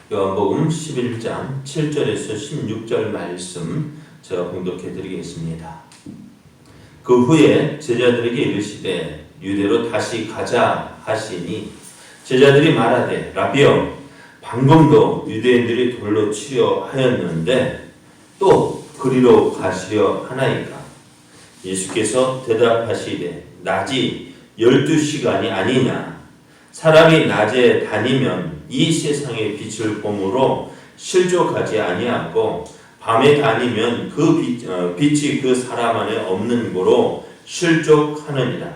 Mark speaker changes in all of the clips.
Speaker 1: 요한복음 11장 7절에서 16절 말씀 제가 공독해 드리겠습니다. 그 후에 제자들에게 이르시되 유대로 다시 가자 하시니 제자들이 말하되 라비여 방금도 유대인들이 돌로 치려 하였는데 또 그리로 가시려 하나이까? 예수께서 대답하시되 낮이 12시간이 아니냐? 사람이 낮에 다니면 이 세상의 빛을 봄으로 실족하지 아니하고 밤에 다니면 그 빛이 그 사람 안에 없는 고로 실족하느니라.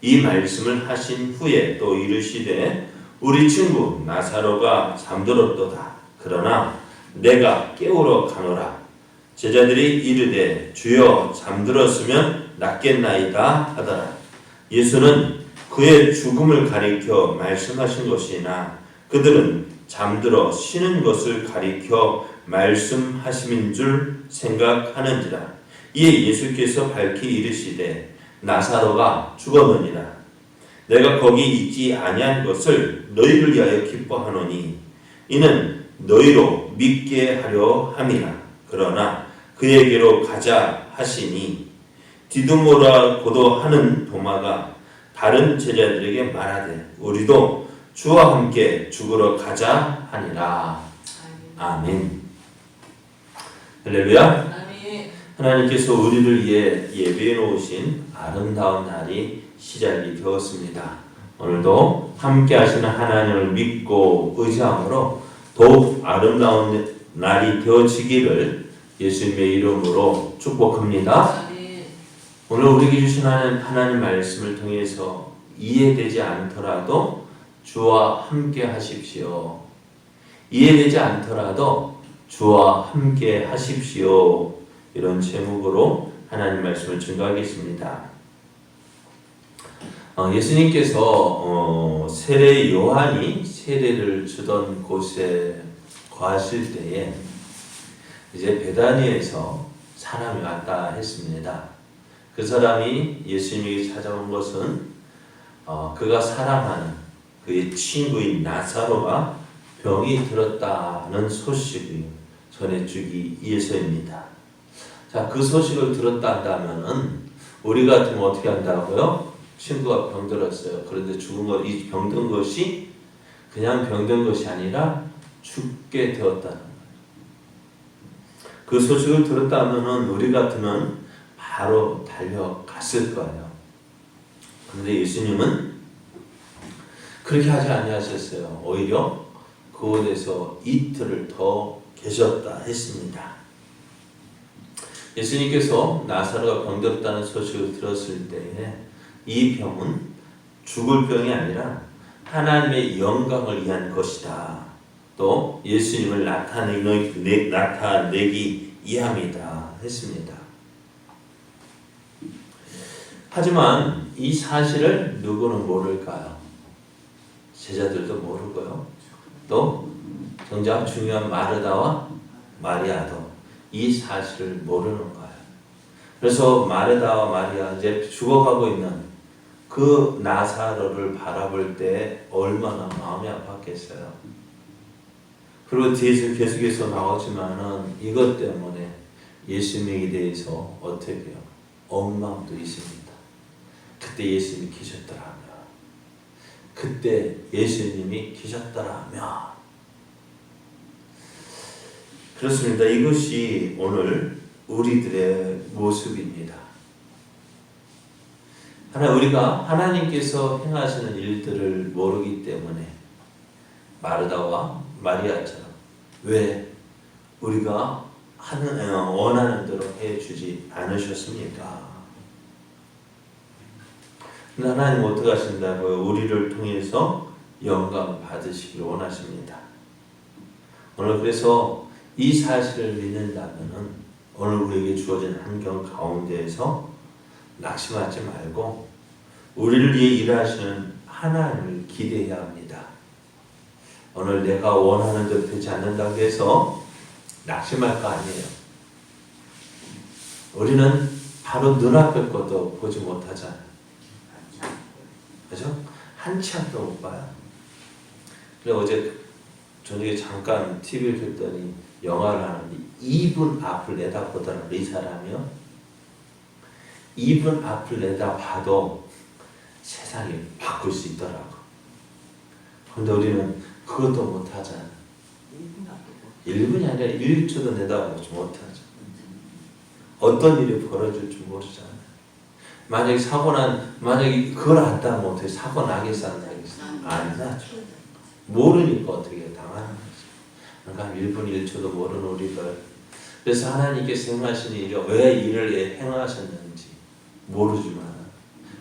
Speaker 1: 이 말씀을 하신 후에 또 이르시되 우리 친구 나사로가 잠들었도다. 그러나 내가 깨우러 가노라. 제자들이 이르되 주여 잠들었으면 낫겠나이다 하더라. 예수는 그의 죽음을 가리켜 말씀하신 것이나 그들은 잠들어 쉬는 것을 가리켜 말씀하심인 줄 생각하는지라. 이에 예수께서 밝히 이르시되 나사로가 죽었느니라. 내가 거기 있지 아니한 것을 너희를 위하여 기뻐하노니 이는 너희로 믿게 하려 함이라. 그러나 그에게로 가자 하시니 디두모라고도 하는 도마가 다른 제자들에게 말하되 우리도 주와 함께 죽으러 가자 하니라. 아멘. 할렐루야. 하나님께서 우리를 위해 예배해 놓으신 아름다운 날이 시작이 되었습니다. 오늘도 함께 하시는 하나님을 믿고 의지함으로 더욱 아름다운 날이 되어지기를 예수님의 이름으로 축복합니다. 오늘 우리에게 주신 하나님 말씀을 통해서 이해되지 않더라도 주와 함께 하십시오. 이해되지 않더라도 주와 함께 하십시오. 이런 제목으로 하나님 말씀을 증거하겠습니다. 예수님께서 세례 요한이 세례를 주던 곳에 가실 때에 이제 베다니에서 사람이 왔다 했습니다. 그 사람이 예수님에게 찾아온 것은 그가 사랑하는 그의 친구인 나사로가 병이 들었다는 소식을 전해주기 위해서입니다. 자, 그 소식을 들었다 한다면은 우리 같으면 어떻게 한다고요? 친구가 병들었어요. 그런데 이 병든 것이 그냥 병든 것이 아니라 죽게 되었다는 거예요. 그 소식을 들었다 하면은 우리 같으면 바로 달려갔을 거예요. 그런데 예수님은 그렇게 하지 아니하셨어요. 오히려 그곳에서 이틀을 더 계셨다 했습니다. 예수님께서 나사로가 병들었다는 소식을 들었을 때에 이 병은 죽을 병이 아니라 하나님의 영광을 위한 것이다. 또 예수님을 나타내기 위함이다 했습니다. 하지만 이 사실을 누구는 모를까요? 제자들도 모르고요. 또 정작 중요한 마르다와 마리아도 이 사실을 모르는 거예요. 그래서 마르다와 마리아 이제 죽어가고 있는 그 나사로를 바라볼 때 얼마나 마음이 아팠겠어요. 그리고 뒤에서 계속해서 나오지만은 이것 때문에 예수님에 대해서 어떻게 해요? 엉망도 있습니다. 그때 예수님이 계셨더라면, 그때 예수님이 계셨더라면. 그렇습니다. 이것이 오늘 우리들의 모습입니다. 우리가 하나님께서 행하시는 일들을 모르기 때문에 마르다와 마리아처럼 왜 우리가 원하는 대로 해주지 않으셨습니까? 하나님 어떻게 하신다고요? 우리를 통해서 영광 받으시기를 원하십니다. 오늘 그래서 이 사실을 믿는다면 오늘 우리에게 주어진 환경 가운데에서 낙심하지 말고 우리를 위해 일하시는 하나님을 기대해야 합니다. 오늘 내가 원하는 대로 되지 않는다고 해서 낙심할 거 아니에요. 우리는 바로 눈앞의 것도 보지 못하잖아요. 그죠? 한치 앞도 못 봐요. 그래서 어제 저녁에 잠깐 TV를 켰더니 영화를 하는데 2분 앞을 내다보더라고요. 이 사람이요. 2분 앞을 내다봐도 세상이 바꿀 수 있더라고. 근데 우리는 그것도 못하잖아. 1분이 아니라 1초도 내다보지 못하죠. 어떤 일이 벌어질지 모르잖아. 만약에 그걸 안다면 어떻게 사고 나겠어 안 나겠어? 안 나죠. 모르니까 어떻게 당하는 거지. 그러니까 1분 1초도 모르는 우리들. 그래서 하나님께서 행하신 일이 왜 일을 행하셨는지 모르지만,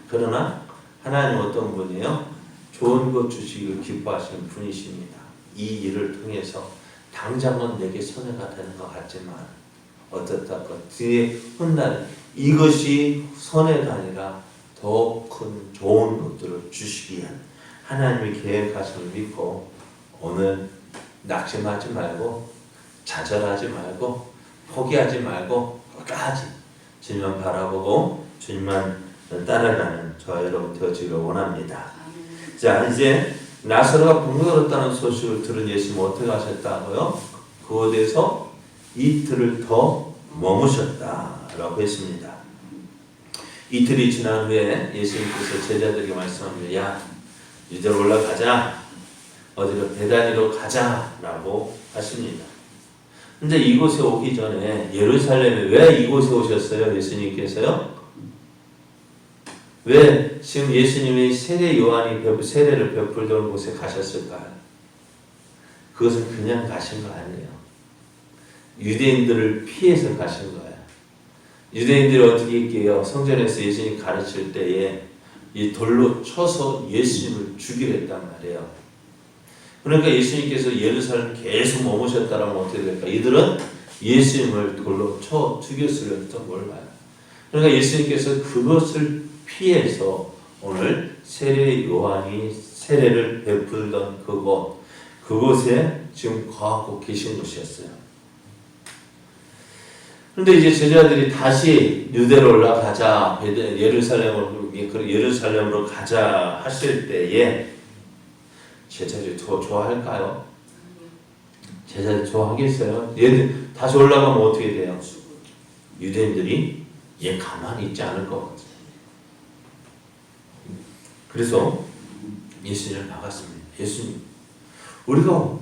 Speaker 1: 그러나 하나님 어떤 분이에요? 좋은 것 주시기를 기뻐하시는 분이십니다. 이 일을 통해서 당장은 내게 손해가 되는 것 같지만 어떻다 그 뒤에 훗날 이것이 손해가 아니라 더 큰 좋은 것들을 주시기 위한 하나님의 계획하심을 믿고 오늘 낙심하지 말고 좌절하지 말고 포기하지 말고 끝까지 주님만 바라보고 주님만 따라가는 저와 여러분 되어지기를 원합니다. 자, 이제 나사로가 병들었다는 소식을 들은 예수님은 어떻게 하셨다고요? 그곳에서 이틀을 더 머무셨다라고 했습니다. 이틀이 지난 후에 예수님께서 제자들에게 말씀합니다. 야, 유대로 올라가자. 어디로 베다니로 가자라고 하십니다. 근데 이곳에 오기 전에 예루살렘에 왜 이곳에 오셨어요? 예수님께서요? 왜 지금 예수님이 세례 요한이 세례를 베풀던 곳에 가셨을까요? 그것은 그냥 가신 거 아니에요. 유대인들을 피해서 가신 거예요. 유대인들이 어떻게 했게요? 성전에서 예수님 가르칠 때에 이 돌로 쳐서 예수님을 죽이려 했단 말이에요. 그러니까 예수님께서 예루살렘 계속 머무셨다라면 어떻게 될까? 이들은 예수님을 돌로 쳐 죽였으려 했던 걸 봐요. 그러니까 예수님께서 그것을 피해서 오늘 세례 요한이 세례를 베풀던 그곳에 지금 거하고 계신 곳이었어요. 그런데 이제 제자들이 다시 유대로 올라가자, 예루살렘으로 가자 하실 때에 제자들이 더 좋아할까요? 제자들이 좋아하겠어요? 얘들 다시 올라가면 어떻게 돼요? 유대인들이 얘 가만히 있지 않을 것 같아요. 그래서 예수님을 막았습니다. 예수님, 우리가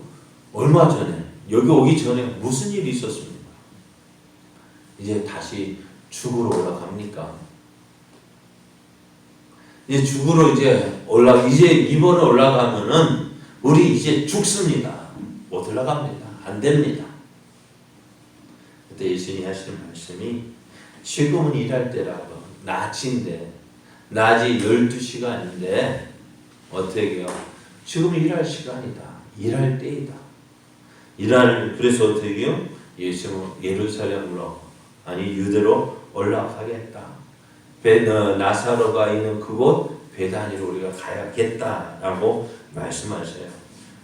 Speaker 1: 얼마 전에 여기 오기 전에 무슨 일이 있었습니까? 이제 다시 죽으러 올라갑니까? 이제 죽으러 이제 이번에 올라가면은 우리 이제 죽습니다. 못 올라갑니다. 안 됩니다. 그때 예수님이 하시는 말씀이 지금은 일할 때라고. 낮인데 낮이 12시간인데 어떻게 해요? 지금 일할 시간이다. 일할 때이다. 그래서 어떻게 해요? 예수님은 예루살렘으로 아니 유대로 올라가겠다. 나사로가 있는 그곳 베다니로 우리가 가야겠다라고 말씀하셔요.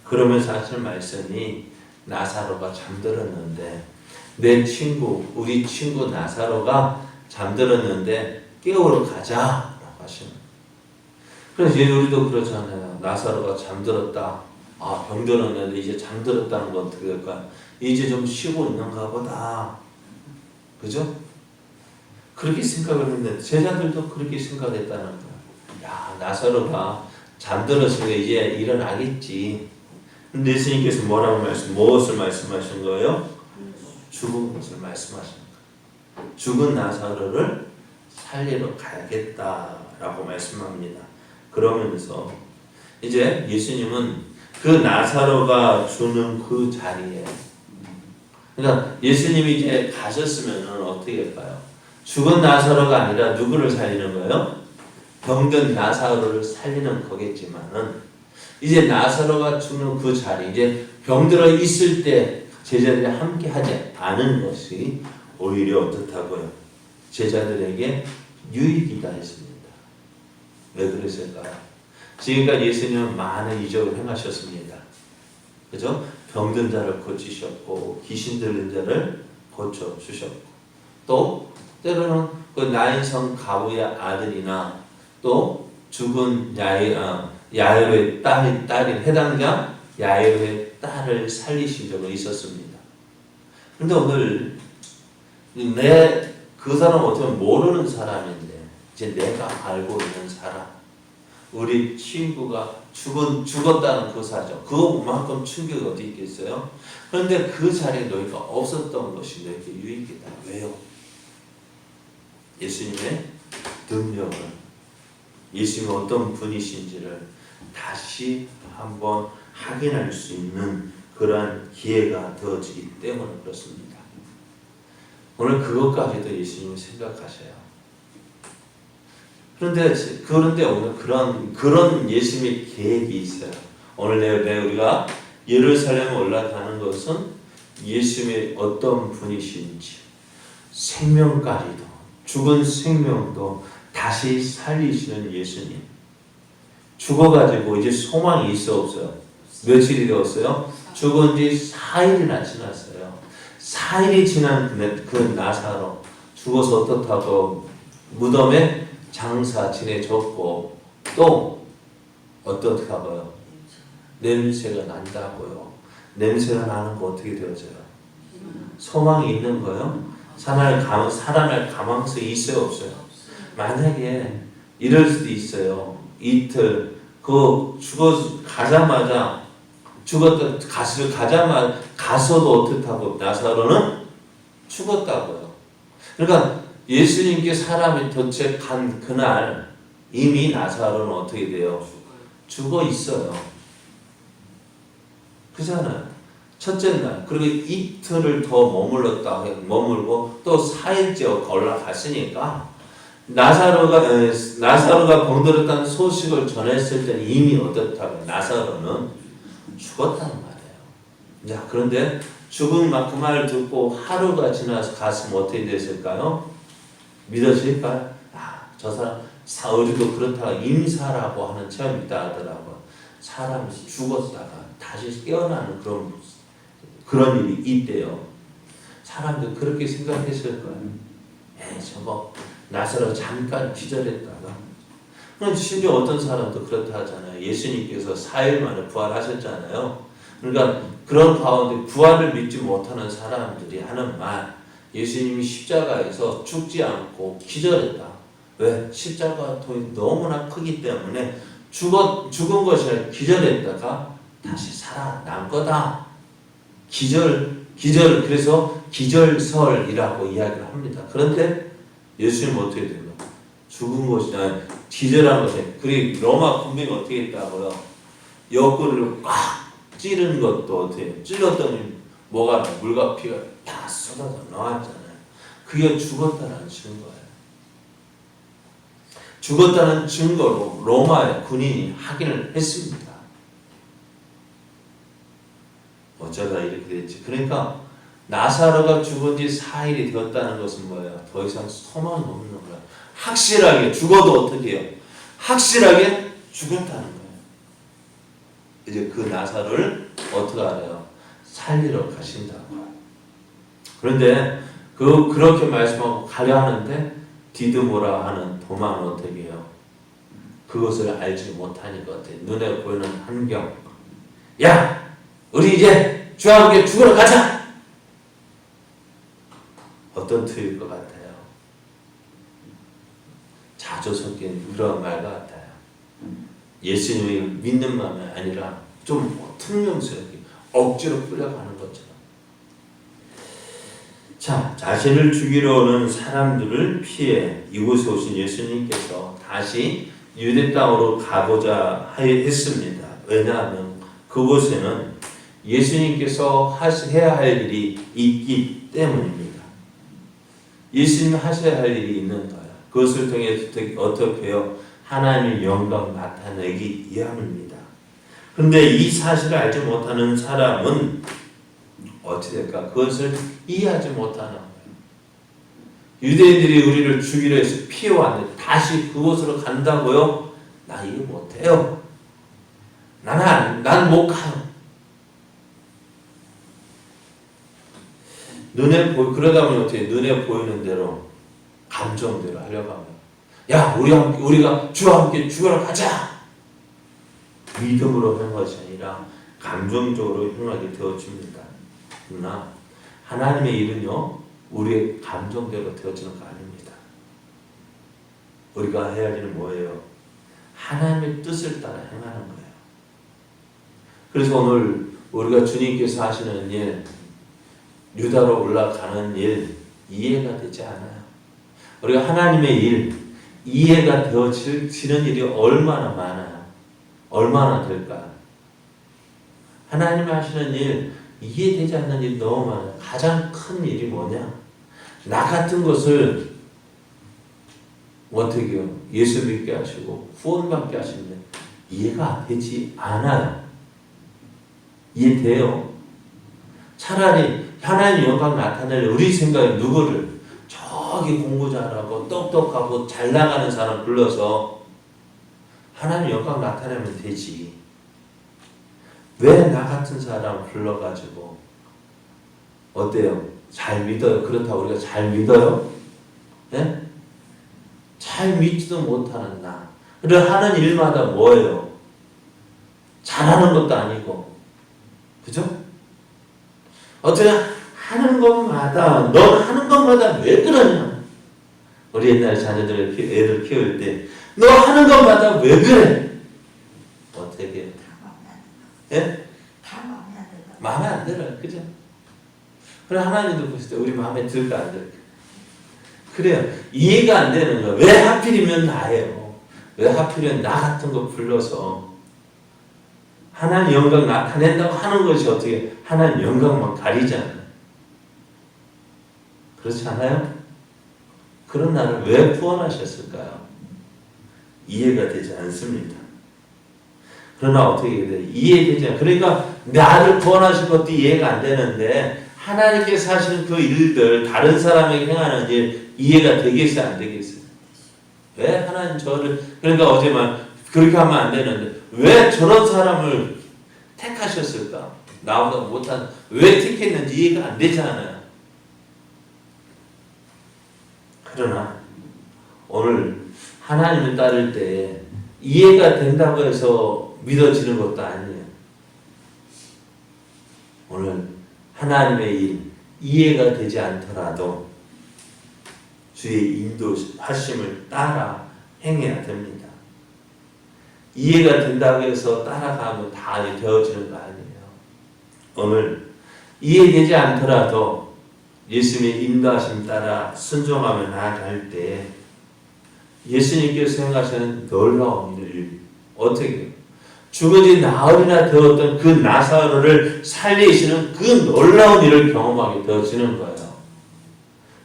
Speaker 1: 그러면서 하실 말씀이 나사로가 잠들었는데 우리 친구 나사로가 잠들었는데 깨우러 가자라고 하시는. 그래서 우리도 그렇잖아요. 나사로가 잠들었다. 병들었는데 이제 잠들었다는 건 어떻게 될까? 이제 좀 쉬고 있는가 보다. 그죠? 그렇게 생각을 했는데 제자들도 그렇게 생각했다는 거야. 야, 나사로가 잠들었으니까 이제 일어나겠지. 근데 예수님께서 무엇을 말씀하신 거예요? 죽은 것을 말씀하신 거예요. 죽은 나사로를 살리러 가야겠다라고 말씀합니다. 그러면서 이제 예수님은 그 나사로가 주는 그 자리에, 그러니까 예수님이 이제 가셨으면 어떻게 할까요? 죽은 나사로가 아니라 누구를 살리는 거예요? 병든 나사로를 살리는 거겠지만은 이제 나사로가 죽는 그 자리, 이제 병들어 있을 때 제자들이 함께 하지 않은 것이 오히려 어떻다고요? 제자들에게 유익이다 했습니다. 왜 그랬을까요? 지금까지 예수님은 많은 이적을 행하셨습니다. 그죠? 병든 자를 고치셨고 귀신 들린 자를 고쳐주셨고 또 때로는 그 나인성 가부의 아들이나 또 죽은 야이로의 딸인 해당자 야이로의 딸을 살리신 적은 있었습니다. 근데 오늘 그 사람 어떻게 보면 모르는 사람인데 이제 내가 알고 있는 사람, 우리 친구가 죽었다는 그 사정, 그것만큼 충격이 어디 있겠어요? 그런데 그 자리에 너희가 없었던 것이 너희에게 유익이다. 왜요? 예수님의 능력을, 예수님이 어떤 분이신지를 다시 한번 확인할 수 있는 그러한 기회가 되어지기 때문에 그렇습니다. 오늘 그것까지도 예수님이 생각하셔요. 그런데 오늘 그런 예수님의 계획이 있어요. 오늘 우리가 예루살렘에 올라가는 것은 예수님의 어떤 분이신지, 생명까지도, 죽은 생명도 다시 살리시는 예수님. 죽어가지고 이제 소망이 있어 없어요? 며칠이 되었어요? 죽은 지 4일이나 지났어요. 4일이 지난 그 나사로 죽어서 어떻다고 무덤에 장사 지내줬고 또 어떻다고요? 냄새가 난다고요. 냄새가 나는 거 어떻게 되어져요? 소망이 있는 거요? 살아날 가망성이 있어요 없어요? 만약에 이럴 수도 있어요. 이틀 가서도 어떻다고? 나사로는 죽었다고요. 그러니까 예수님께 사람이 도착한 그날 이미 나사로는 어떻게 돼요? 죽어 있어요. 그잖아요. 첫째 날, 그리고 이틀을 더 머물고 또 4일째 올라갔으니까 나사로가 병들었다는 소식을 전했을 때는 이미 어떻다고? 나사로는 죽었다는 말이에요. 자, 그런데 죽은 그 말을 듣고 하루가 지나서 갔으면 어떻게 됐을까요? 믿어질까요? 저 사람 우리도 그렇다가 임사라고 하는 체험이 있다 하더라고요. 사람이 죽었다가 다시 깨어나는 그런 일이 있대요. 사람들 그렇게 생각했을 거예요. 저거 나사로 잠깐 기절했다가. 심지어 어떤 사람도 그렇다 하잖아요. 예수님께서 4일 만에 부활하셨잖아요. 그러니까 그런 가운데 부활을 믿지 못하는 사람들이 하는 말, 예수님이 십자가에서 죽지 않고 기절했다. 왜? 십자가 고통이 너무나 크기 때문에 죽은 것이 아니라 기절했다가 다시 살아난 거다. 그래서 기절설이라고 이야기를 합니다. 그런데 예수님은 어떻게 돼요? 죽은 것이 아니라 기절한 것이 아니라, 그리고 로마 군병이 어떻게 했다고요? 옆구리를 꽉 찌른 것도 어떻게 해요? 찔렀더니 뭐가 나? 물과 피가 다 쏟아져 나왔잖아요. 그게 죽었다는 증거예요. 죽었다는 증거로 로마의 군인이 확인을 했습니다. 어쩌다 이렇게 됐지. 그러니까 나사로가 죽은 지 4일이 되었다는 것은 뭐예요? 더 이상 소망이 없는 거예요. 확실하게 죽어도 어떻게 해요? 확실하게 죽었다는 거예요. 이제 그 나사로를 어떻게 알아요? 살리러 가신다고. 그런데 그렇게 말씀하고 가려 하는데 디드모라 하는 도마는 어떻게 해요? 그것을 알지 못하니까 어때요? 눈에 보이는 환경. 야! 우리 이제 주와 함께 죽으러 가자! 어떤 투일 것 같아요? 자주 섞인 그런 말 같아요. 예수님을 믿는 마음이 아니라 좀 퉁명스럽게 억지로 끌려가는 것처럼. 자, 자신을 죽이러 오는 사람들을 피해 이곳에 오신 예수님께서 다시 유대 땅으로 가고자 했습니다. 왜냐하면 그곳에는 예수님께서 해야 할 일이 있기 때문입니다. 예수님이 하셔야 할 일이 있는 거예요. 그것을 통해 어떻게 해요? 하나님의 영광 나타내기 위함입니다. 그런데 이 사실을 알지 못하는 사람은 어찌 될까? 그것을 이해하지 못하는 거예요. 유대인들이 우리를 죽이려 해서 피해왔는데 다시 그곳으로 간다고요? 나 이거 못해요. 난 못 가요. 그러다 보면 어떻게 눈에 보이는 대로 감정대로 하려고 하면 야 우리가 주와 함께 죽으러 가자. 믿음으로 하는 것이 아니라 감정적으로 행하게 되어집니다. 그러나 하나님의 일은요, 우리의 감정대로 되어지는 거 아닙니다. 우리가 해야 할 일은 뭐예요? 하나님의 뜻을 따라 행하는 거예요. 그래서 오늘 우리가 주님께서 하시는 일, 유다로 올라가는 일, 이해가 되지 않아요. 우리가 하나님의 일, 이해가 되어지는 일이 얼마나 많아요. 얼마나 될까요? 하나님이 하시는 일, 이해되지 않는 일이 너무 많아요. 가장 큰 일이 뭐냐? 나 같은 것을 어떻게 해요? 예수 믿게 하시고 구원받게 하시는데 이해가 되지 않아요. 이해돼요? 차라리 하나님 영광 나타낼 우리 생각에 누구를 저기 공부 잘하고 똑똑하고 잘 나가는 사람 불러서 하나님 영광 나타내면 되지. 왜 나 같은 사람 불러가지고 어때요? 잘 믿어요? 그렇다고 우리가 잘 믿어요? 네? 잘 믿지도 못하는 나. 그리고 하는 일마다 뭐예요? 잘하는 것도 아니고, 그죠? 어떻게 하는 것마다, 넌 하는 것마다 왜 그러냐? 우리 옛날에 자녀들, 애들 키울 때, 너 하는 것마다 왜 그래? 어떻게 해요? 예? 마음에 안 들어요. 그죠? 그래, 하나님도 보실 때 우리 마음에 들까 안 들까? 그래요. 이해가 안 되는 거야. 왜 하필이면 나예요? 왜 하필이면 나 같은 거 불러서 하나님 영광 나타낸다고 하는 것이 어떻게 하나님 영광만 가리잖아요. 그렇지 않아요? 그런 나를 왜 구원하셨을까요? 이해가 되지 않습니다. 그러나 어떻게 돼요? 이해되지 않아요. 그러니까 나를 구원하신 것도 이해가 안 되는데 하나님께서 하시는 그 일들, 다른 사람에게 행하는 일 이해가 되겠어요? 안 되겠어요? 왜 하나님 저를, 그러니까 어제만 그렇게 하면 안 되는데 왜 저런 사람을 택하셨을까? 나보다 못한, 왜 택했는지 이해가 안 되잖아요. 그러나 오늘 하나님을 따를 때 이해가 된다고 해서 믿어지는 것도 아니에요. 오늘 하나님의 일, 이해가 되지 않더라도 주의 인도하심을 따라 행해야 됩니다. 이해가 된다고 해서 따라가면 다 되어지는 거 아니에요. 오늘 이해되지 않더라도 예수님의 인도하심 따라 순종하며 나아갈 때 예수님께서 행하시는 놀라운 일을 어떻게 죽은 지 나흘이나 되었던 그 나사로를 살리시는 그 놀라운 일을 경험하게 되어지는 거예요.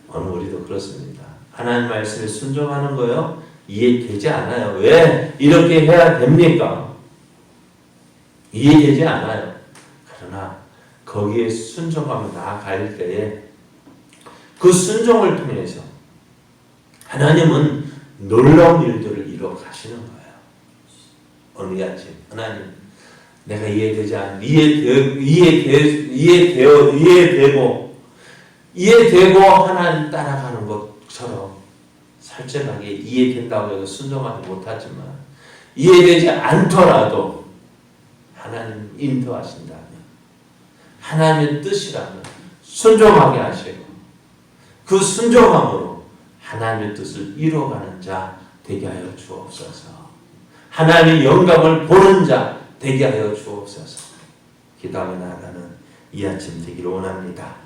Speaker 1: 오늘 우리도 그렇습니다. 하나님 말씀에 순종하는 거요, 이해되지 않아요. 왜 이렇게 해야 됩니까? 이해되지 않아요. 그러나 거기에 순종하며 나아갈 때에 그 순종을 통해서 하나님은 놀라운 일들을 이루어 가시는 거예요. 오늘 아침 하나님, 내가 이해되지 않는, 이해되고 하나님 따라가는 것처럼 살짝하게 이해된다고 해서 순종하지 못하지만 이해되지 않더라도 하나님 인도하신다면, 하나님의 뜻이라면 순종하게 하시고 그 순종함으로 하나님의 뜻을 이루어가는 자 되게 하여 주옵소서. 하나님의 영광을 보는 자 되게 하여 주옵소서. 기도하며 나아가는 이 아침 되기를 원합니다.